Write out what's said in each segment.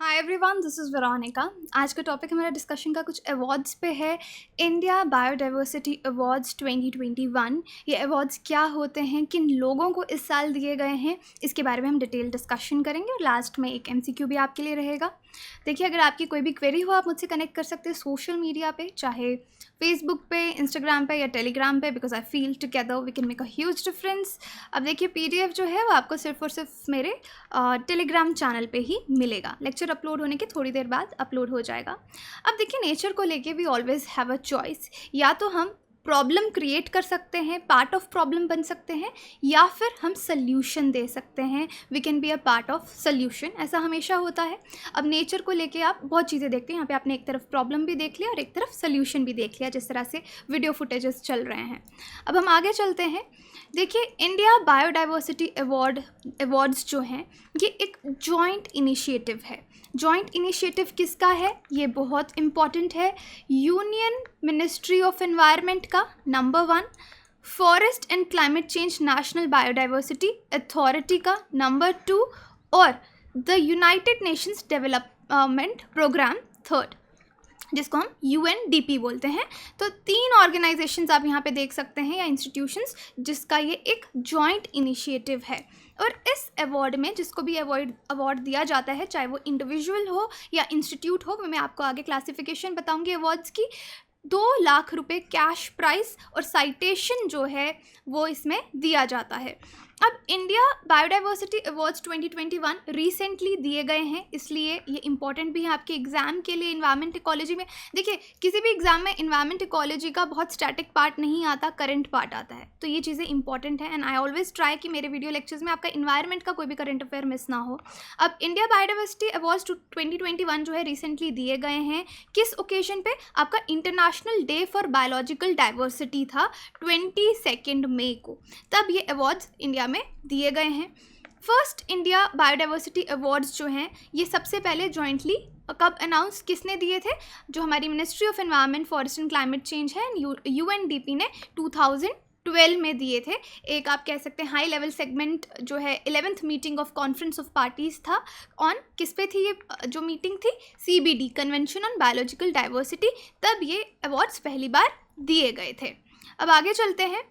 Hi everyone, this is Veronica. आज का topic हमारा डिस्कशन का कुछ अवार्ड्स पे है। India biodiversity awards 2021। ये अवार्ड्स क्या होते हैं, किन लोगों को इस साल दिए गए हैं, इसके बारे में हम डिटेल डिस्कशन करेंगे और लास्ट में एक एमसीक्यू भी आपके लिए रहेगा। देखिए, अगर आपकी कोई भी क्वेरी हो आप मुझसे कनेक्ट कर सकते हैं सोशल मीडिया पे, चाहे फेसबुक पे, इंस्टाग्राम पे या टेलीग्राम पे, because I feel together we can make a huge difference. अब देखिए, पीडीएफ जो है वो आपको सिर्फ और सिर्फ मेरे टेलीग्राम चैनल पे ही मिलेगा। लेक्चर अपलोड होने के थोड़ी देर बाद अपलोड हो जाएगा। अब देखिए, नेचर को लेके we always have a choice. या तो हम प्रॉब्लम क्रिएट कर सकते हैं, पार्ट ऑफ प्रॉब्लम बन सकते हैं, या फिर हम सल्यूशन दे सकते हैं। We can be a part of solution, ऐसा हमेशा होता है। अब नेचर को लेके आप बहुत चीज़ें देखते हैं। यहाँ पे आपने एक तरफ प्रॉब्लम भी देख लिया और एक तरफ सल्यूशन भी देख लिया, जिस तरह से वीडियो फुटेजेस चल रहे हैं। अब हम आगे चलते हैं। देखिए, इंडिया बायोडाइवर्सिटी अवार्ड्स जो हैं ये एक जॉइंट इनिशिएटिव है। जॉइंट इनिशिएटिव किसका है, ये बहुत इम्पॉर्टेंट है। यूनियन मिनिस्ट्री ऑफ एनवायरनमेंट का, number 1। Forest and climate change national biodiversity authority का, नंबर 2। और the united nations development programme, third, जिसको हम UNDP बोलते हैं। तो 3 ऑर्गेनाइजेशंस आप यहाँ पे देख सकते हैं, या इंस्टीट्यूशंस, जिसका ये एक जॉइंट इनिशिएटिव है। और इस अवार्ड में जिसको भी अवार्ड दिया जाता है, चाहे वो इंडिविजुअल हो या इंस्टीट्यूट हो, मैं आपको आगे क्लासिफिकेशन बताऊंगी अवार्ड्स की। 2 लाख रुपए कैश प्राइस और साइटेशन जो है वो इसमें दिया जाता है। अब इंडिया बायोडाइवर्सिटी अवार्ड्स 2021 रिसेंटली दिए गए हैं, इसलिए ये इंपॉर्टेंट भी है आपके एग्जाम के लिए। इन्वायरमेंट इकोलॉजी में देखिए, किसी भी एग्जाम में इन्वायरमेंट इकोलॉजी का बहुत स्टैटिक पार्ट नहीं आता, करंट पार्ट आता है। तो ये चीज़ें इंपॉर्टेंट है, एंड आई ऑलवेज ट्राई कि मेरे वीडियो लेक्चर्स में आपका इन्वायरमेंट का कोई भी करंट अफेयर मिस ना हो। अब इंडिया बायोडाइवर्सिटी अवार्ड्स 2021 जो है रिसेंटली दिए गए हैं। किस ओकेजन पे? आपका international day for biological diversity था 22 मई को, तब ये अवार्ड्स इंडिया में दिए गए हैं। फर्स्ट इंडिया बायोडाइवर्सिटी अवार्ड्स जो हैं ये सबसे पहले जॉइंटली कब अनाउंस किसने दिए थे? जो हमारी ministry of environment, forest and climate change है, UNDP ने 2012 में दिए थे। एक आप कह सकते हैं हाई लेवल सेगमेंट जो है 11th meeting of conference of parties था। ऑन किस पे थी ये जो मीटिंग थी? CBD, convention on biological diversity. तब ये अवार्ड्स पहली बार दिए गए थे। अब आगे चलते हैं।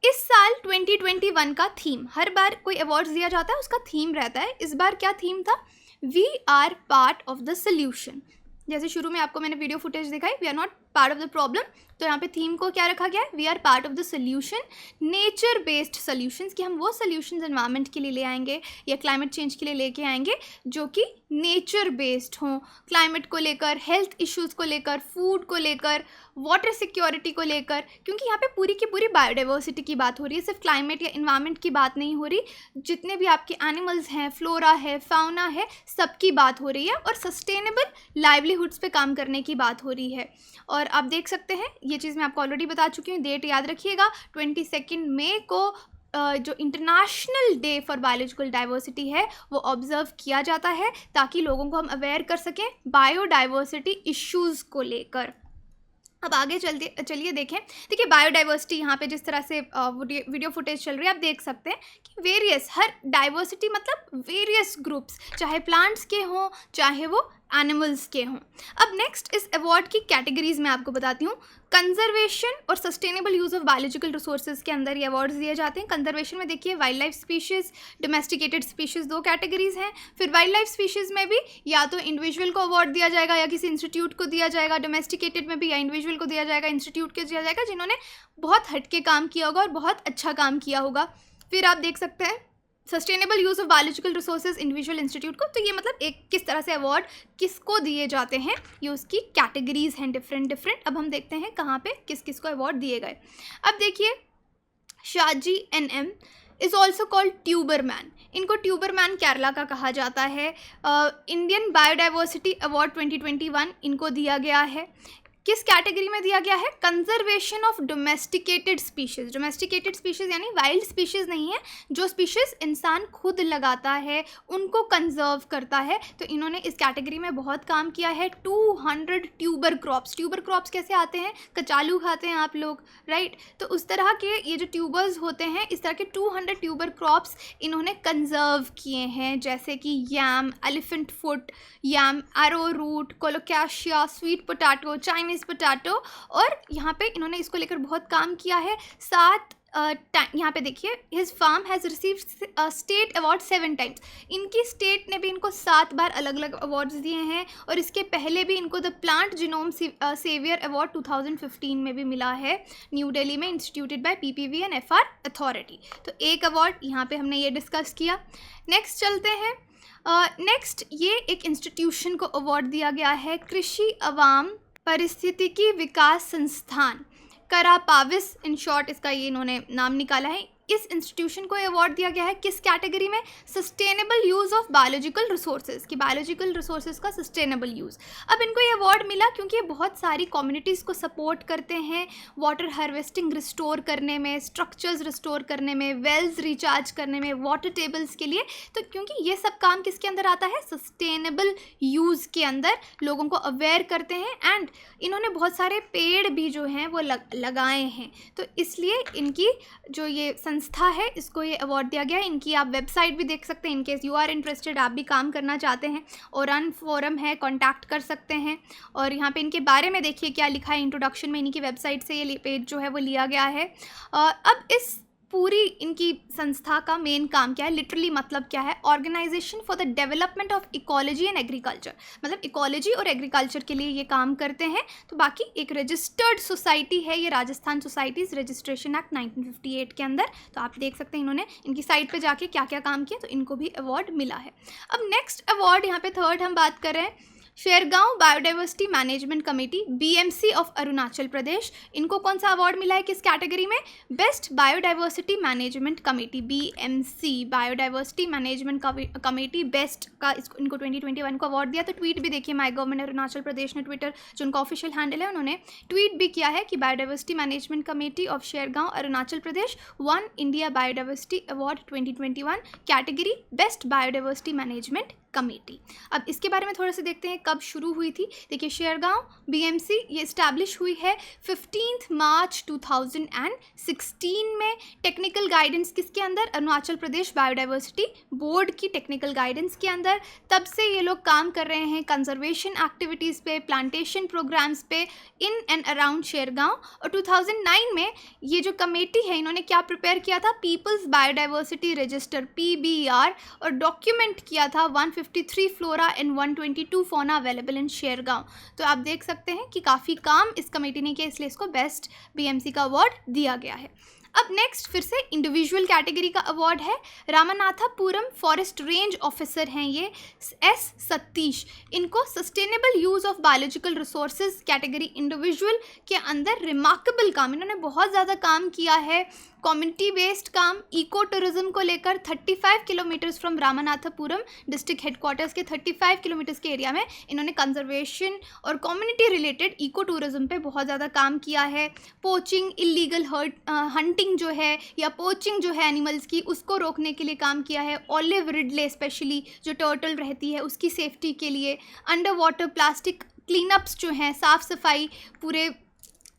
इस साल 2021 का थीम, हर बार कोई अवार्ड्स दिया जाता है उसका थीम रहता है। इस बार क्या थीम था? We are part of the solution. जैसे शुरू में आपको मैंने वीडियो फुटेज दिखाई, we are not part of the problem, तो यहाँ पे थीम को क्या रखा गया है? We are part of the solution, nature based solutions, कि हम वो सोल्यूशंस एनवायरनमेंट के लिए ले आएंगे या क्लाइमेट चेंज के लिए लेके आएंगे जो कि नेचर बेस्ड हों, क्लाइमेट को लेकर, हेल्थ इश्यूज़ को लेकर, फूड को लेकर, वाटर सिक्योरिटी को लेकर। क्योंकि यहाँ पे पूरी की पूरी बायोडाइवर्सिटी की बात हो रही है, सिर्फ क्लाइमेट या इन्वायरमेंट की बात नहीं हो रही। जितने भी आपके एनिमल्स हैं, फ्लोरा है, फाउना है, सबकी बात हो रही है, और सस्टेनेबल लाइवलीहुड्स पे काम करने की बात हो रही है। और आप देख सकते हैं, ये चीज़ मैं आपको ऑलरेडी बता चुकी हूँ, डेट याद रखिएगा, 22 मई को जो international day for biological diversity है वो ऑब्जर्व किया जाता है, ताकि लोगों को हम अवेयर कर सकें बायोडाइवर्सिटी इश्यूज़ को लेकर। अब आगे चलिए देखें। देखिए, बायोडाइवर्सिटी यहाँ पे जिस तरह से वीडियो फुटेज चल रही है, आप देख सकते हैं कि वेरियस, हर डाइवर्सिटी मतलब वेरियस ग्रुप्स, चाहे प्लांट्स के हों चाहे वो एनिमल्स के हों। अब नेक्स्ट, इस अवार्ड की कैटेगरीज मैं आपको बताती हूँ। कंजर्वेशन और sustainable use of biological resources के अंदर ये अवार्ड्स दिए जाते हैं। कंजर्वेशन में देखिए wild life species, domesticated species, 2 categories हैं। फिर वाइल्ड लाइफ स्पीशीज़ में भी या तो इंडिविजुअल को अवार्ड दिया जाएगा या किसी इंस्टीट्यूट को दिया जाएगा। डोमेस्टिकेटेड में भी या इंडिविजुअल को दिया जाएगा, इंस्टीट्यूट को दिया जाएगा, जिन्होंने बहुत हटके काम किया होगा और बहुत अच्छा काम किया होगा। फिर आप देख सकते हैं sustainable use of biological resources, individual, institute को। तो ये मतलब एक किस तरह से अवार्ड किसको दिए जाते हैं, ये उसकी कैटेगरीज हैं डिफरेंट। अब हम देखते हैं कहाँ पे किस किस को अवार्ड दिए गए। अब देखिए, Shaji NM is also called tuberman. इनको ट्यूबरमैन केरला का कहा जाता है। इंडियन बायोडाइवर्सिटी अवार्ड 2021 इनको दिया गया है। किस कैटेगरी में दिया गया है? Conservation of domesticated species. Domesticated species यानी वाइल्ड स्पीशीज़ नहीं है, जो स्पीशीज़ इंसान खुद लगाता है उनको कंजर्व करता है। तो इन्होंने इस कैटेगरी में बहुत काम किया है। 200 ट्यूबर क्रॉप्स। ट्यूबर क्रॉप्स कैसे आते हैं? कचालू खाते हैं आप लोग, राइट? तो उस तरह के ये जो ट्यूबर्स होते हैं, इस तरह के 200 ट्यूबर क्रॉप्स इन्होंने कंजर्व किए हैं, जैसे कि yam, elephant foot yam, arrow root, colocasia, sweet potato, Chinese potato. और यहाँ पे इन्होंने इसको लेकर बहुत काम किया है। यहाँ पे देखिए, his farm has receive state award 7 times. इनकी स्टेट ने भी इनको 7 बार अलग अलग अवार्ड्स दिए हैं। और इसके पहले भी इनको the plant genome saviour award 2015 में भी मिला है, न्यू दिल्ली में, instituted by PPV and FR authority. तो एक अवार्ड यहाँ पे हमने ये डिस्कस किया। नेक्स्ट चलते हैं। नेक्स्ट ये एक इंस्टीट्यूशन को अवार्ड दिया गया है, कृषि अवाम पारिस्थितिकी विकास संस्थान, करापाविस इन शॉर्ट इसका ये इन्होंने नाम निकाला है। इस इंस्टीट्यूशन को अवार्ड दिया गया है किस कैटेगरी में? Sustainable use of biological resources, कि बायोलॉजिकल रिसोर्सेज का सस्टेनेबल यूज़। अब इनको ये अवार्ड मिला क्योंकि ये बहुत सारी कम्युनिटीज़ को सपोर्ट करते हैं वाटर हार्वेस्टिंग रिस्टोर करने में, स्ट्रक्चर्स रिस्टोर करने में, वेल्स रिचार्ज करने में, वाटर टेबल्स के लिए। तो क्योंकि ये सब काम किसके अंदर आता है? सस्टेनेबल यूज़ के अंदर लोगों को अवेयर करते हैं। एंड इन्होंने बहुत सारे पेड़ भी जो हैं वो लगाए हैं। तो इसलिए इनकी जो ये संस्था है, इसको ये अवार्ड दिया गया है। इनकी आप वेबसाइट भी देख सकते हैं, इनकेस यू आर इंटरेस्टेड, आप भी काम करना चाहते हैं। और रन फोरम है, कांटेक्ट कर सकते हैं। और यहाँ पे इनके बारे में देखिए क्या लिखा है इंट्रोडक्शन में। इनकी वेबसाइट से ये पेज जो है वो लिया गया है। अब इस पूरी इनकी संस्था का मेन काम क्या है? लिटरली मतलब क्या है? Organisation for the development of ecology and agriculture, मतलब इकोलॉजी और एग्रीकल्चर के लिए ये काम करते हैं। तो बाकी एक रजिस्टर्ड सोसाइटी है ये, राजस्थान सोसाइटीज़ रजिस्ट्रेशन एक्ट 1958 के अंदर। तो आप देख सकते हैं इन्होंने इनकी साइट पे जाके क्या क्या काम किया, तो इनको भी अवार्ड मिला है। अब नेक्स्ट अवार्ड यहाँ पे थर्ड हम बात कर रहे हैं, Shergaon biodiversity management committee, BMC of Arunachal Pradesh. इनको कौन सा अवार्ड मिला है? किस कैटेगरी में? Best biodiversity management committee, BMC biodiversity management committee best का इनको 2021 को अवार्ड दिया। तो ट्वीट भी देखिए, माय गवर्नमेंट अरुणाचल प्रदेश ने ट्विटर, जो उनका ऑफिशियल हैंडल है, उन्होंने ट्वीट भी किया है कि biodiversity management committee of Shergaon Arunachal Pradesh one India biodiversity award 2021, category best biodiversity management committee. अब इसके बारे में थोड़ा सा देखते हैं कब शुरू हुई थी। देखिए, शेरगांव BMC ये इस्टेब्लिश हुई है 15 मार्च 2016 में। टेक्निकल गाइडेंस किसके अंदर? अरुणाचल प्रदेश बायोडाइवर्सिटी बोर्ड की टेक्निकल गाइडेंस के अंदर। तब से ये लोग काम कर रहे हैं कंजर्वेशन एक्टिविटीज़ पे, प्लांटेशन प्रोग्राम्स पे इन एंड अराउंड शेरगांव। और 2009 में ये जो कमेटी है, इन्होंने क्या प्रिपेयर किया था? पीपल्स बायोडाइवर्सिटी रजिस्टर, PBR, और डॉक्यूमेंट किया था 153 flora and 122 fauna available in Shergaon. तो आप देख सकते हैं कि काफ़ी काम इस कमेटी ने किया, इसलिए इसको बेस्ट BMC का अवार्ड दिया गया है। अब नेक्स्ट फिर से इंडिविजुअल कैटेगरी का अवार्ड है, रामनाथपुरम फॉरेस्ट रेंज ऑफिसर हैं ये, S सतीश। इनको sustainable use of biological resources category individual के अंदर रिमार्केबल काम, इन्होंने बहुत ज़्यादा काम किया है, कम्युनिटी बेस्ड काम, इको टूरिज्म को लेकर 35 kilometres from Ramanathapuram district headquarters के 35 किलोमीटर्स के एरिया में इन्होंने कंजर्वेशन और कम्युनिटी रिलेटेड इको टूरिज्म पे बहुत ज़्यादा काम किया है। पोचिंग, इलीगल हंटिंग जो है या पोचिंग जो है एनिमल्स की, उसको रोकने के लिए काम किया है। ऑलिव रिडले स्पेशली जो टर्टल रहती है उसकी सेफ्टी के लिए। अंडर वाटर प्लास्टिक क्लीनअप्स जो हैं, साफ़ सफाई पूरे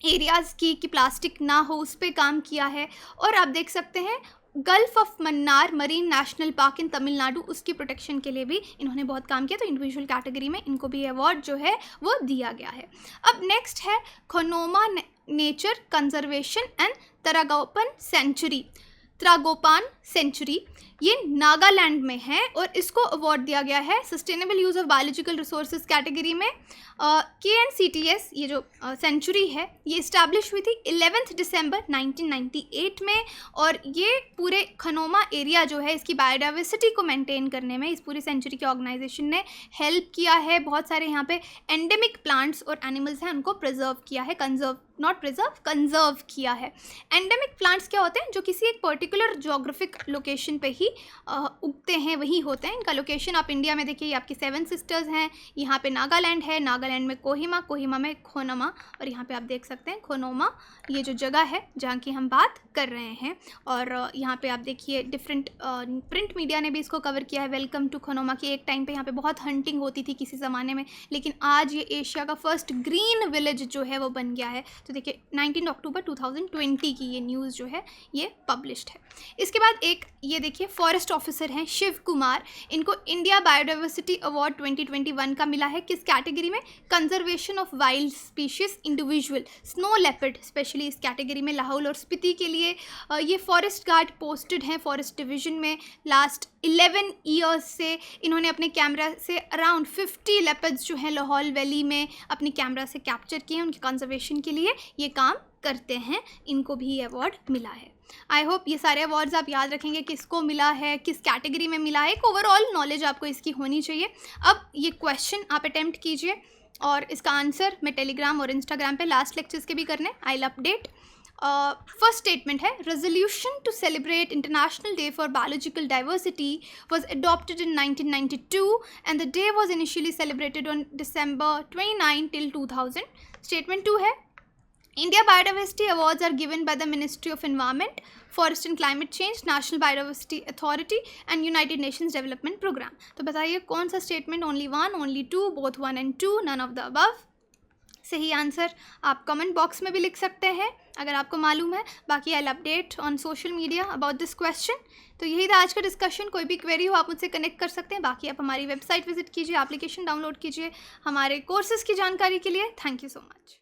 एरियाज़ की कि प्लास्टिक ना हो, उस पर काम किया है। और आप देख सकते हैं gulf of Mannar marine national park इन तमिलनाडु, उसकी प्रोटेक्शन के लिए भी इन्होंने बहुत काम किया। तो इंडिविजुअल कैटेगरी में इनको भी अवार्ड जो है वो दिया गया है। अब नेक्स्ट है खनोमा नेचर कंजर्वेशन एंड त्रागोपान सेंचुरी, ये नागालैंड में है और इसको अवार्ड दिया गया है sustainable use of biological resources category में। KNCTS ये जो सेंचुरी है ये इस्टेब्लिश हुई थी 11 दिसंबर 1998 में। और ये पूरे खनोमा एरिया जो है इसकी बायोडाइवर्सिटी को मेंटेन करने में इस पूरी सेंचुरी के ऑर्गेनाइजेशन ने हेल्प किया है। बहुत सारे यहाँ पे एंडेमिक प्लांट्स और एनिमल्स हैं, उनको प्रिजर्व किया है, कंजर्व किया है। एंडेमिक प्लांट्स क्या होते हैं? जो किसी एक पर्टिकुलर जोग्राफिकल एक लोकेशन पे ही उगते हैं, वही होते हैं। इनका लोकेशन आप इंडिया में देखिए, ये आपकी 7 सिस्टर्स हैं। यहाँ पे नागालैंड है, नागालैंड में कोहिमा, कोहिमा में खोनमा, और यहाँ पे आप देख सकते हैं खोनोमा, ये जो जगह है जहाँ की हम बात कर रहे हैं। और यहाँ पे आप देखिए डिफरेंट प्रिंट मीडिया ने भी इसको कवर किया है, वेलकम टू खोनोमा, कि एक टाइम पे यहाँ पे बहुत हंटिंग होती थी किसी ज़माने में, लेकिन आज ये एशिया का फर्स्ट ग्रीन विलेज जो है वो बन गया है। तो देखिए 19 अक्टूबर 2020 की ये न्यूज़ जो है ये पब्लिश्ड है। इसके बाद एक ये देखिए फॉरेस्ट ऑफिसर हैं शिव कुमार, इनको इंडिया बायोडाइवर्सिटी अवार्ड 2021 का मिला है। किस कैटेगरी में? Conservation of wild species individual snow leopard, specially इस कैटेगरी में लाहौल और स्पीति के लिए ये फॉरेस्ट गार्ड पोस्टेड हैं फॉरेस्ट डिवीजन में। लास्ट 11 ईयर्स से इन्होंने अपने कैमरा से अराउंड 50 लेपर्ड्स जो हैं लाहौल वैली में अपनी कैमरा से कैप्चर किए हैं। उनके कंजर्वेशन के लिए ये काम करते हैं, इनको भी अवार्ड मिला है। आई होप ये सारे अवार्ड्स आप याद रखेंगे, किसको मिला है, किस कैटेगरी में मिला है, एक ओवरऑल नॉलेज आपको इसकी होनी चाहिए। अब ये क्वेश्चन आप अटेम्प्ट कीजिए और इसका आंसर मैं टेलीग्राम और इंस्टाग्राम पे लास्ट लेक्चर्स के भी करने, I will update. First statement है, resolution to celebrate international day for biological diversity was adopted in 1992 and the day was initially celebrated on December 29 till 2000. Statement 2 है, India Biodiversity Awards are given by the Ministry of Environment, Forest and Climate Change, National Biodiversity Authority and United Nations Development Program. तो बताइए कौन सा statement? Only 1, only 2, both 1 and 2, none of the above. सही answer आप comment box में भी लिख सकते हैं अगर आपको मालूम है, बाकी आई will update on social media about this question. तो यही था आज का डिस्कशन। कोई भी क्वेरी हो आप मुझसे कनेक्ट कर सकते हैं। बाकी आप हमारी वेबसाइट विजिट कीजिए, एप्लीकेशन डाउनलोड कीजिए हमारे कोर्सेज़ की जानकारी के लिए। Thank you so much.